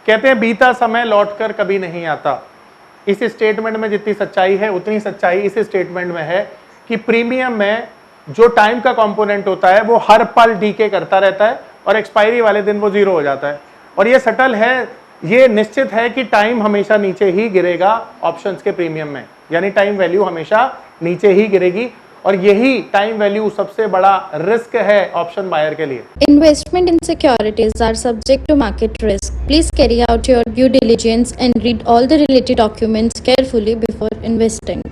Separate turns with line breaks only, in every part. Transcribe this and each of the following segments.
कहते हैं बीता समय लौटकर कभी नहीं आता। इस स्टेटमेंट में जितनी सच्चाई है उतनी सच्चाई इस स्टेटमेंट में है कि प्रीमियम में जो टाइम का कंपोनेंट होता है वो हर पल डीके करता रहता है और एक्सपायरी वाले दिन वो जीरो हो जाता है। और ये सटल है, ये निश्चित है कि टाइम हमेशा नीचे ही गिरेगा ऑप्शंस के प्रीमियम में, यानी टाइम वैल्यू हमेशा नीचे ही गिरेगी और यही टाइम वैल्यू सबसे बड़ा रिस्क है ऑप्शन बायर के लिए।
Investment in securities are subject to market risk. Please carry out your due diligence and read all the related documents carefully before investing.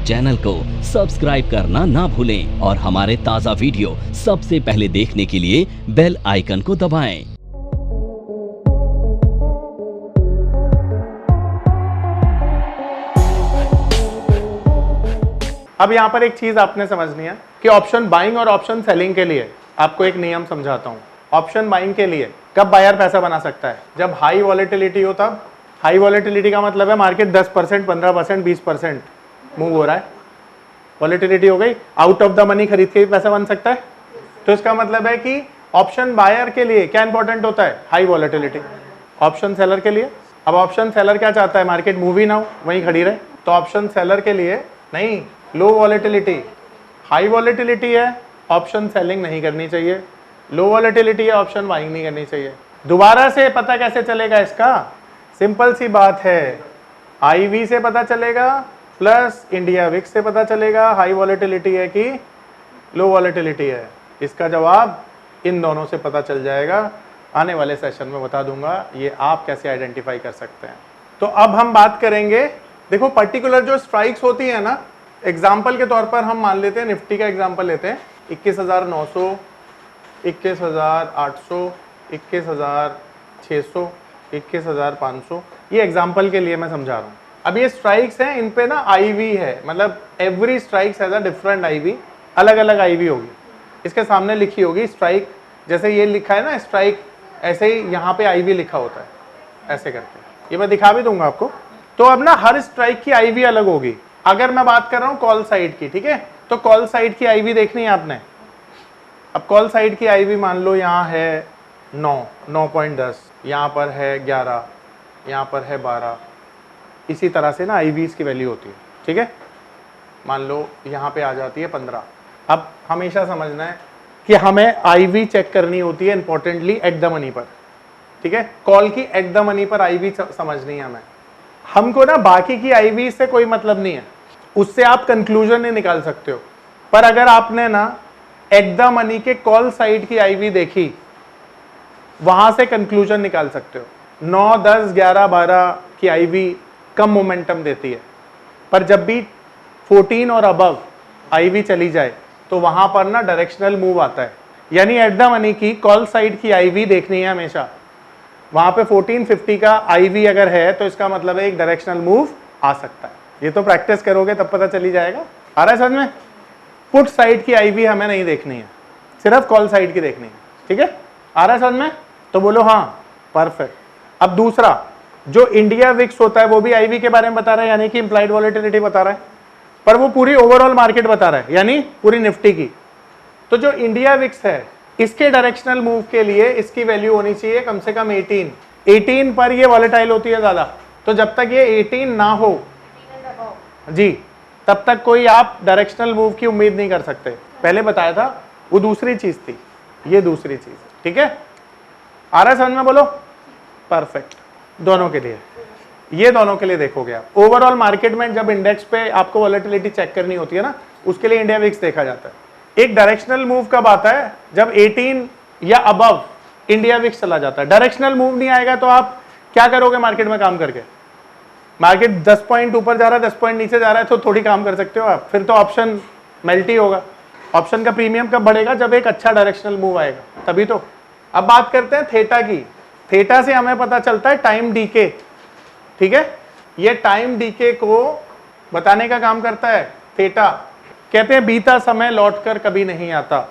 Channel को सब्सक्राइब करना ना भूलें और हमारे ताज़ा वीडियो सबसे पहले देखने के लिए बेल आइकन को दबाएं।
अब यहाँ पर एक चीज आपने समझनी है कि ऑप्शन बाइंग और ऑप्शन सेलिंग के लिए आपको एक नियम समझाता हूँ। ऑप्शन बाइंग के लिए कब बायर पैसा बना सकता है? जब हाई वॉलेटिलिटी हो तब। हाई वॉलेटिलिटी का मतलब है मार्केट 10%, 15%, 20% मूव हो रहा है, वॉलेटिलिटी हो गई, आउट ऑफ द मनी खरीद के भी पैसा बन सकता है। तो इसका मतलब है कि ऑप्शन बायर के लिए क्या इंपॉर्टेंट होता है? High volatility. ऑप्शन सेलर के लिए, अब ऑप्शन सेलर क्या चाहता है? मार्केट मूव ही ना हो, वहीं खड़ी रहे। तो ऑप्शन सेलर के लिए नहीं, लो वॉलेटिलिटी। हाई वॉलेटिलिटी है, ऑप्शन सेलिंग नहीं करनी चाहिए। लो वॉलेटिलिटी है, ऑप्शन बाइंग नहीं करनी चाहिए। दोबारा से पता कैसे चलेगा इसका? सिंपल सी बात है, आईवी से पता चलेगा प्लस इंडिया विक्स से पता चलेगा हाई वॉलेटिलिटी है कि लो वॉलेटिलिटी है। इसका जवाब इन दोनों से पता चल जाएगा। आने वाले सेशन में बता दूंगा ये आप कैसे आइडेंटिफाई कर सकते हैं। तो अब हम बात करेंगे, देखो पर्टिकुलर जो स्ट्राइक्स होती है ना, एग्जाम्पल के तौर पर हम मान लेते हैं, निफ्टी का एग्जाम्पल लेते हैं, 21,900, 21,800, 21,600, 21,500, ये एग्जाम्पल के लिए मैं समझा रहा हूँ। अब ये स्ट्राइक्स हैं, इन पे ना आईवी है, मतलब every strikes has a different IV, अलग अलग आईवी होगी। इसके सामने लिखी होगी स्ट्राइक, जैसे ये लिखा है ना स्ट्राइक, ऐसे ही यहाँ पे आईवी लिखा होता है, ऐसे करके। ये मैं दिखा भी दूंगा आपको। तो अब ना हर स्ट्राइक की आईवी अलग होगी। अगर मैं बात कर रहा हूँ कॉल साइड की, ठीक है, तो कॉल साइड की आईवी देखनी है आपने। अब कॉल साइड की आईवी मान लो यहाँ है 9.10, यहाँ पर है 11, यहाँ पर है 12, इसी तरह से ना आईवीज की वैल्यू होती है, ठीक है। मान लो यहाँ पे आ जाती है 15। अब हमेशा समझना है कि हमें आईवी चेक करनी होती है इंपॉर्टेंटली एट द मनी पर, ठीक है। कॉल की एट द मनी पर आईवी समझनी है हमें। हमको ना बाकी की आईवी से कोई मतलब नहीं है, उससे आप कंक्लूजन नहीं निकाल सकते हो। पर अगर आपने ना एट द मनी के कॉल साइड की आईवी देखी, वहां से कंक्लूजन निकाल सकते हो। 9, 10, 11, 12 की आईवी कम मोमेंटम देती है, पर जब भी 14 और अबव आईवी चली जाए तो वहां पर ना डायरेक्शनल मूव आता है। यानी एट द मनी की कॉल साइड की आईवी देखनी है हमेशा। वहां पे 1450 का आईवी अगर है तो इसका मतलब है एक डायरेक्शनल मूव आ सकता है। ये तो प्रैक्टिस करोगे तब पता चली जाएगा। आ रहा है समझ में? पुट साइड की आईवी हमें नहीं देखनी है, सिर्फ कॉल साइड की देखनी है, ठीक है। आ रहा है समझ में? तो बोलो हाँ, परफेक्ट। अब दूसरा जो इंडिया विक्स होता है वो भी आईवी के बारे में बता रहा है, यानी कि इंप्लाइड वॉलेटिलिटी बता रहा है, पर वो पूरी ओवरऑल मार्केट बता रहा है, यानी पूरी निफ्टी की। तो जो इंडिया विक्स है, इसके डायरेक्शनल मूव के लिए इसकी वैल्यू होनी चाहिए कम से कम 18 पर ये वॉलेटाइल होती है ज्यादा। तो जब तक ये 18 ना हो जी, तब तक कोई आप डायरेक्शनल मूव की उम्मीद नहीं कर सकते। पहले बताया था वो दूसरी चीज थी, ये दूसरी चीज, ठीक है। आ रहा है समझ में? बोलो परफेक्ट। दोनों के लिए, ये दोनों के लिए देखोगे आप। ओवरऑल मार्केट में जब इंडेक्स पे आपको वॉलेटिलिटी चेक करनी होती है ना, उसके लिए इंडिया विक्स देखा जाता है। एक डायरेक्शनल मूव कब आता है? जब 18 या अबव इंडिया विक्स चला जाता है। डायरेक्शनल मूव नहीं आएगा तो आप क्या करोगे मार्केट में काम करके? मार्केट 10 पॉइंट ऊपर जा रहा है, 10 पॉइंट नीचे जा रहा है, तो थोड़ी काम कर सकते हो आप, फिर तो ऑप्शन मेल्ट ही होगा। ऑप्शन का प्रीमियम कब बढ़ेगा? जब एक अच्छा डायरेक्शनल मूव आएगा, तभी तो। अब बात करते हैं थीटा की। थीटा से हमें पता चलता है टाइम डीके, ठीक है। ये टाइम डीके को बताने का काम करता है थीटा। कहते हैं बीता समय लौटकर कभी नहीं आता।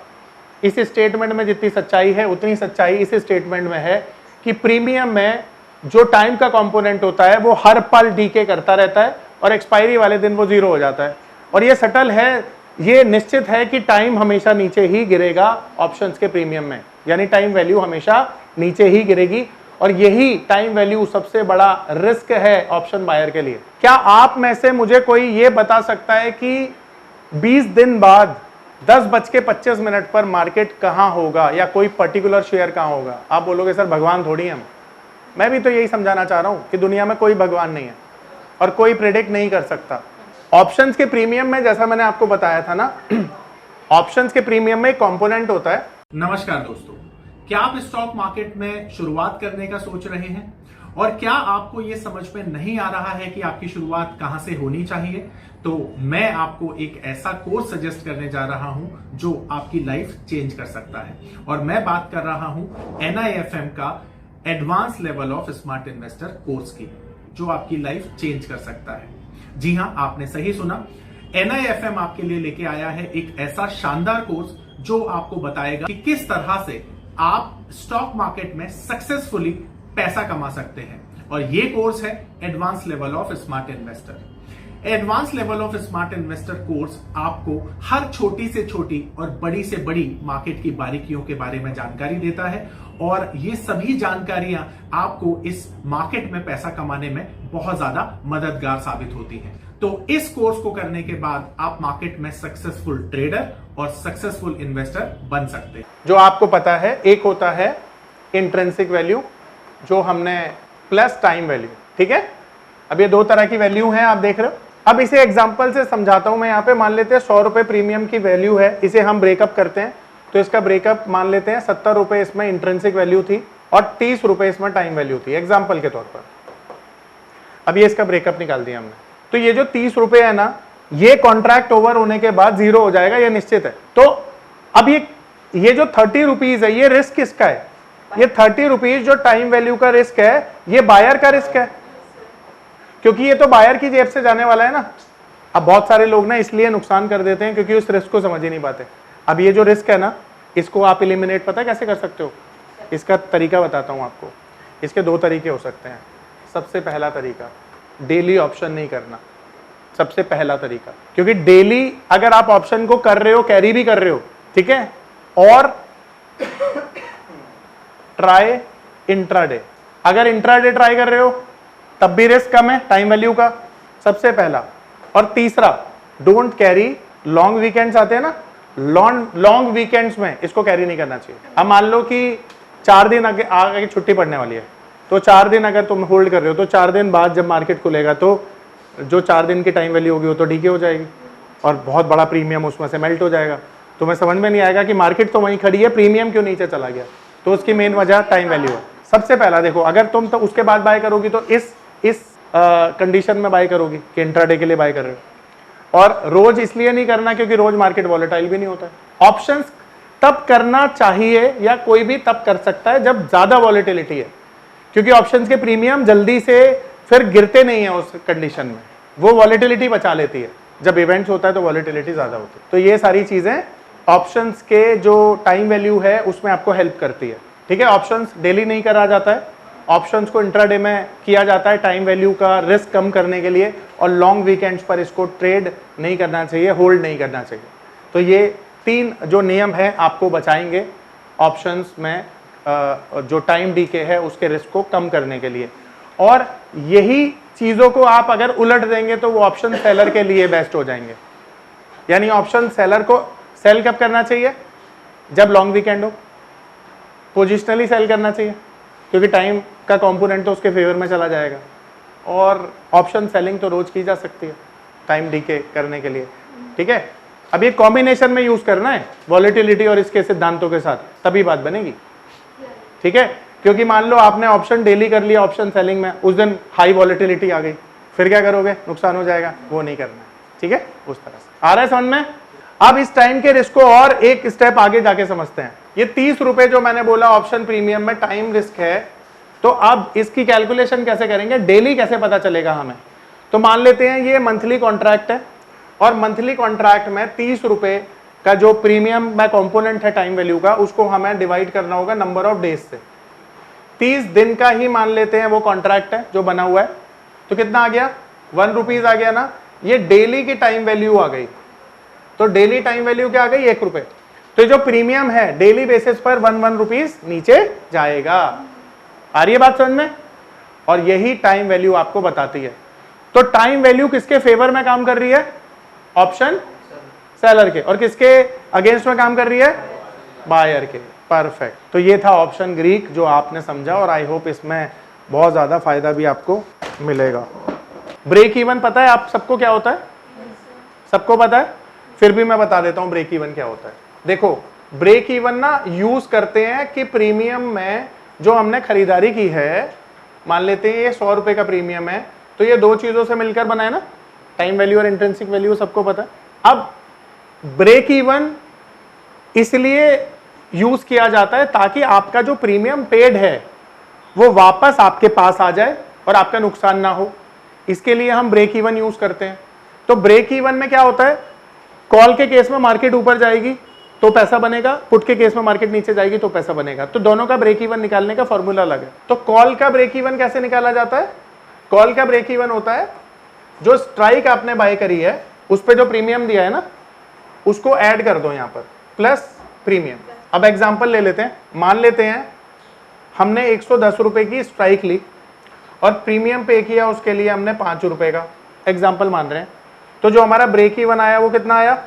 इस स्टेटमेंट में जितनी सच्चाई है उतनी सच्चाई इस स्टेटमेंट में है कि प्रीमियम में जो टाइम का कंपोनेंट होता है वो हर पल डीके करता रहता है और एक्सपायरी वाले दिन वो जीरो हो जाता है। और ये सटल है, ये निश्चित है कि टाइम हमेशा नीचे ही गिरेगा ऑप्शंस के प्रीमियम में, यानी टाइम वैल्यू हमेशा नीचे ही गिरेगी। और यही टाइम वैल्यू सबसे बड़ा रिस्क है ऑप्शन बायर के लिए। क्या आप में से मुझे कोई ये बता सकता है कि 20 दिन बाद 10:25 पर मार्केट कहां होगा या कोई पर्टिकुलर शेयर कहां होगा? आप बोलोगे सर भगवान थोड़ी हम। मैं भी तो यही समझाना चाह रहा हूं कि दुनिया में कोई भगवान नहीं है और कोई प्रेडिक्ट नहीं कर सकता। ऑप्शंस के प्रीमियम में जैसा मैंने आपको बताया था ना, ऑप्शंस के प्रीमियम में एक कंपोनेंट होता है।
नमस्कार दोस्तों, क्या आप स्टॉक मार्केट में शुरुआत करने का सोच रहे हैं और क्या आपको यह समझ में नहीं आ रहा है कि आपकी शुरुआत कहां से होनी चाहिए? तो मैं आपको एक ऐसा कोर्स सजेस्ट करने जा रहा हूं जो आपकी लाइफ चेंज कर सकता है, और मैं बात कर रहा हूं NIFM का advance level of smart investor course की, जो आपकी लाइफ चेंज कर सकता है। जी हां, आपने सही सुना, NIFM आपके लिए लेके आया है एक ऐसा शानदार कोर्स जो आपको बताएगा कि किस तरह से आप स्टॉक मार्केट में सक्सेसफुली पैसा कमा सकते हैं। और ये कोर्स है advance level of smart investor. Advance level of smart investor course आपको हर छोटी से छोटी और बड़ी से बड़ी मार्केट की बारीकियों के बारे में जानकारी देता है, और ये सभी जानकारियां आपको इस मार्केट में पैसा कमाने में बहुत ज्यादा मददगार साबित होती हैं। तो इस कोर्स को करने के बाद आप मार्केट में सक्सेसफुल ट्रेडर और सक्सेसफुल इन्वेस्टर बन सकते हैं।
जो आपको पता है, एक होता है इंट्रिंसिक वैल्यू जो हमने, प्लस टाइम वैल्यू, ठीक है। अब ये दो तरह की वैल्यू है, आप देख रहे हो। अब इसे एग्जांपल से समझाता हूं मैं। यहाँ पे मान लेते हैं 100 रुपए प्रीमियम की वैल्यू है, इसे हम ब्रेकअप करते हैं। तो इसका ब्रेकअप मान लेते हैं 70 रुपए इसमें इंट्रिंसिक वैल्यू थी और 30 रुपए इसमें टाइम वैल्यू थी, एग्जाम्पल के तौर पर। अब ये इसका ब्रेकअप निकाल दिया हमने। तो ये जो 30 रुपए है ना, ये कॉन्ट्रैक्ट ओवर होने के बाद 0 हो जाएगा, ये निश्चित है। तो अब ये जो 30 रुपीज है, ये रिस्क किसका है? ये 30 रुपीज जो टाइम वैल्यू का रिस्क है, ये बायर का रिस्क है, क्योंकि ये तो बायर की जेब से जाने वाला है ना। अब बहुत सारे लोग ना इसलिए नुकसान कर देते हैं क्योंकि उस रिस्क को समझ ही नहीं पाते। अब ये जो रिस्क है ना, इसको आप एलिमिनेट पता कैसे कर सकते हो? इसका तरीका बताता हूं आपको। इसके दो तरीके हो सकते हैं। सबसे पहला तरीका, डेली ऑप्शन नहीं करना, सबसे पहला तरीका। क्योंकि डेली अगर आप ऑप्शन को कर रहे हो, कैरी भी कर रहे हो, ठीक है, और ट्राई इंट्राडे, अगर इंट्राडे ट्राई कर रहे हो तब भी रिस्क कम है टाइम वैल्यू का, सबसे पहला। और तीसरा, डोंट कैरी लॉन्ग वीकेंड्स आते हैं ना, लॉन्ग वीकेंड्स में इसको कैरी नहीं करना चाहिए। अब मान लो कि 4 दिन आगे छुट्टी पड़ने वाली है, तो 4 दिन अगर तुम होल्ड कर रहे हो, तो 4 दिन बाद जब मार्केट खुलेगा तो जो 4 दिन की टाइम वैल्यू होगी वो तो डीके हो जाएगी और बहुत बड़ा प्रीमियम उसमें से मेल्ट हो जाएगा। तुम्हें समझ में नहीं आएगा कि मार्केट तो वहीं खड़ी है, प्रीमियम क्यों नीचे चला गया। तो उसकी मेन वजह टाइम वैल्यू है। सबसे पहला देखो, अगर तुम तो उसके बाद बाय करोगी तो इस कंडीशन में बाय करोगी कि इंट्राडे के लिए बाय कर रहे हो। और रोज इसलिए नहीं करना क्योंकि रोज मार्केट वॉलेटाइल भी नहीं होता है। ऑप्शंस तब करना चाहिए या कोई भी तब कर सकता है जब ज्यादा वॉलेटिलिटी है, क्योंकि ऑप्शंस के प्रीमियम जल्दी से फिर गिरते नहीं है उस कंडीशन में, वो वॉलेटिलिटी बचा लेती है। जब इवेंट्स होता है तो वॉलेटिलिटी ज्यादा होती है। तो ये सारी चीजें ऑप्शंस के जो टाइम वैल्यू है उसमें आपको हेल्प करती है, ठीक है। ऑप्शंस डेली नहीं करा जाता है, ऑप्शंस को इंट्राडे में किया जाता है टाइम वैल्यू का रिस्क कम करने के लिए, और लॉन्ग वीकेंड्स पर इसको ट्रेड नहीं करना चाहिए, होल्ड नहीं करना चाहिए। तो ये 3 जो नियम है आपको बचाएंगे ऑप्शंस में जो टाइम डीके है उसके रिस्क को कम करने के लिए। और यही चीजों को आप अगर उलट देंगे तो वो ऑप्शन सेलर के लिए बेस्ट हो जाएंगे। यानी ऑप्शन सेलर को सेल कब करना चाहिए? जब लॉन्ग वीकेंड हो। पोजिशनली सेल करना चाहिए क्योंकि टाइम का कंपोनेंट तो उसके फेवर में चला जाएगा, और ऑप्शन सेलिंग तो रोज की जा सकती है टाइम डीके करने के लिए, ठीक है। अब ये कॉम्बिनेशन में यूज करना है वॉलेटिलिटी और इसके सिद्धांतों के साथ, तभी बात बनेगी, ठीक है। क्योंकि मान लो आपने ऑप्शन डेली कर लिया ऑप्शन सेलिंग में, उस दिन हाई वॉलेटिलिटी आ गई, फिर क्या करोगे? नुकसान हो जाएगा, वो नहीं करना है, ठीक है। उस तरह से आ रहा है समझ में? अब इस टाइम के रिस्क को और एक स्टेप आगे जाके समझते हैं। ये 30 रुपए जो मैंने बोला ऑप्शन प्रीमियम में टाइम रिस्क है, तो अब इसकी कैलकुलेशन कैसे करेंगे, डेली कैसे पता चलेगा हमें? तो मान लेते हैं ये मंथली कॉन्ट्रैक्ट है, और मंथली कॉन्ट्रैक्ट में 30 रुपए का जो प्रीमियम में कंपोनेंट है टाइम वैल्यू का, उसको हमें डिवाइड करना होगा नंबर ऑफ डेज से। 30 दिन का ही मान लेते हैं वो कॉन्ट्रैक्ट है जो बना हुआ है, तो कितना आ गया? 1 रुपीज आ गया ना। ये डेली की टाइम वैल्यू आ गई, तो डेली टाइम वैल्यू क्या आ गई? 1 रुपए। तो जो प्रीमियम है डेली बेसिस पर 1 रुपीज नीचे जाएगा, आ रही है बात समझ में? और यही टाइम वैल्यू आपको बताती है। तो टाइम वैल्यू किसके फेवर में काम कर रही है? ऑप्शन सेलर के। और किसके अगेंस्ट में काम कर रही है? बायर के। परफेक्ट। तो ये था ऑप्शन ग्रीक जो आपने समझा, और आई होप इसमें बहुत ज्यादा फायदा भी आपको मिलेगा। ब्रेक इवन पता है आप सबको क्या होता है? सबको पता है? फिर भी मैं बता देता हूं ब्रेक इवन क्या होता है। देखो, ब्रेक इवन ना यूज करते हैं कि प्रीमियम में जो हमने खरीदारी की है, मान लेते हैं ये 100 रुपए का प्रीमियम है, तो ये दो चीजों से मिलकर बना है ना, टाइम वैल्यू और इंट्रिंसिक वैल्यू, सबको पता है। अब ब्रेक इवन इसलिए यूज किया जाता है ताकि आपका जो प्रीमियम पेड है वो वापस आपके पास आ जाए और आपका नुकसान ना हो। इसके लिए हम ब्रेक इवन यूज करते हैं। तो ब्रेक इवन में क्या होता है? कॉल के केस में मार्केट ऊपर जाएगी तो पैसा बनेगा, पुट के केस में मार्केट नीचे जाएगी तो पैसा बनेगा। तो दोनों का ब्रेक इवन निकालने का फॉर्मूला अलग है। तो कॉल का ब्रेक इवन कैसे निकाला जाता है? कॉल का ब्रेक इवन होता है जो स्ट्राइक आपने बाय करी है उस पे जो प्रीमियम दिया है ना, उसको ऐड कर दो यहां पर, प्लस प्रीमियम। अब एग्जांपल ले लेते हैं। मान लेते हैं हमने 110 रुपए की स्ट्राइक ली और प्रीमियम पे किया, उसके लिए हमने 5 रुपए का एग्जांपल मान रहे हैं। तो जो हमारा ब्रेक इवन आया वो कितना आया?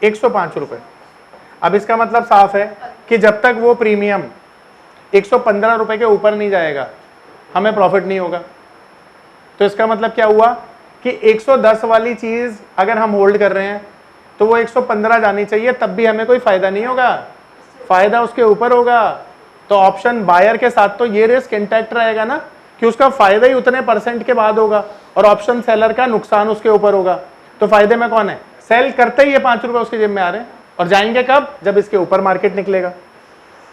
105 रुपए। अब इसका मतलब साफ है कि जब तक वो प्रीमियम 115 रुपए के ऊपर नहीं जाएगा हमें प्रॉफिट नहीं होगा। तो इसका मतलब क्या हुआ कि 110 वाली चीज अगर हम होल्ड कर रहे हैं तो वो 115 जानी चाहिए, तब भी हमें कोई फायदा नहीं होगा, फायदा उसके ऊपर होगा। तो ऑप्शन बायर के साथ तो ये रिस्क इंटैक्ट रहेगा ना कि उसका फायदा ही उतने परसेंट के बाद होगा, और ऑप्शन सेलर का नुकसान उसके ऊपर होगा। तो फायदे में कौन है? सेल करते ही ये 5 रुपए उसके जेब में आ रहे हैं, और जाएंगे कब? जब इसके ऊपर मार्केट निकलेगा।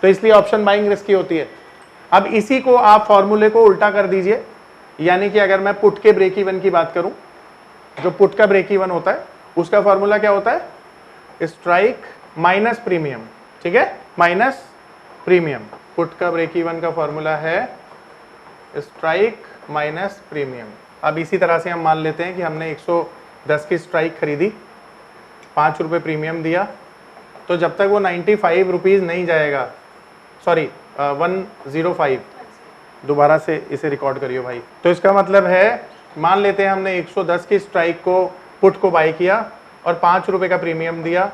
तो इसलिए ऑप्शन बाइंग रिस्की होती है। अब इसी को आप फॉर्मूले को उल्टा कर दीजिए, यानी कि अगर मैं पुट के ब्रेक इवन की बात करूं, जो पुट का ब्रेक इवन होता है उसका फॉर्मूला क्या होता है? Strike minus premium. ठीक है, माइनस प्रीमियम। पुट का ब्रेक इवन का फॉर्मूला है स्ट्राइक माइनस प्रीमियम। अब इसी तरह से हम मान लेते हैं कि हमने 110 की स्ट्राइक खरीदी, 5 रुपए प्रीमियम दिया, तो जब तक वो 95 रुपीज नहीं जाएगा, सॉरी 105, दोबारा से इसे रिकॉर्ड करियो भाई। तो इसका मतलब है, मान लेते हैं हमने 110 की स्ट्राइक को पुट को बाय किया और 5 रुपए का प्रीमियम दिया,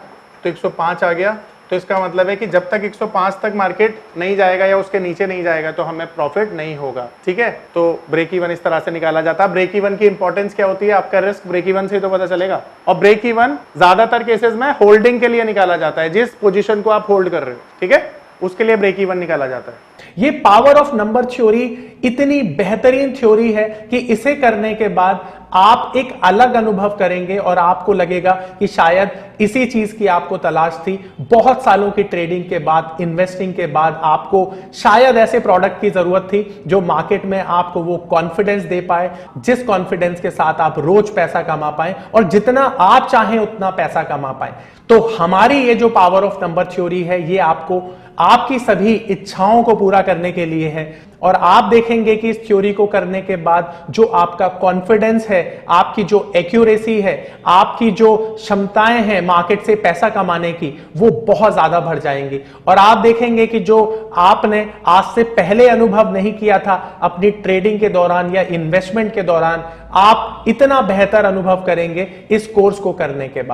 तो 105 आ गया। तो इसका मतलब है कि जब तक 105 तक मार्केट नहीं जाएगा या उसके नीचे नहीं जाएगा तो हमें प्रॉफिट नहीं होगा। ठीक है, तो ब्रेक इवन इस तरह से निकाला जाता है। ब्रेक इवन की इंपॉर्टेंस क्या होती है? आपका रिस्क ब्रेक इवन से ही तो पता चलेगा। और ब्रेक इवन ज्यादातर केसेस में होल्डिंग के लिए निकाला जाता है, जिस पोजीशन को आप होल्ड कर रहे हो, ठीक है, उसके लिए ब्रेक इवन निकाला जाता है।
ये पावर ऑफ नंबर थ्योरी इतनी बेहतरीन थ्योरी है कि इसे करने के बाद आप एक अलग अनुभव करेंगे और आपको लगेगा कि शायद इसी चीज की आपको तलाश थी। बहुत सालों की ट्रेडिंग के बाद, इन्वेस्टिंग के बाद आपको शायद ऐसे प्रोडक्ट की जरूरत थी जो मार्केट में आपको वो कॉन्फिडेंस दे पाए, जिस कॉन्फिडेंस के साथ आप रोज पैसा कमा पाए और जितना आप चाहें उतना पैसा कमा पाए। तो हमारी ये जो पावर ऑफ नंबर थ्योरी है, ये आपको आपकी सभी इच्छाओं को पूरा करने के लिए है। और आप देखेंगे कि इस थ्योरी को करने के बाद जो आपका कॉन्फिडेंस है, आपकी जो एक्यूरेसी है, आपकी जो क्षमताएं हैं मार्केट से पैसा कमाने की, वो बहुत ज्यादा बढ़ जाएंगी। और आप देखेंगे कि जो आपने आज से पहले अनुभव नहीं किया था अपनी ट्रेडिंग के दौरान या इन्वेस्टमेंट के दौरान, आप इतना बेहतर अनुभव करेंगे इस कोर्स को करने के बाद।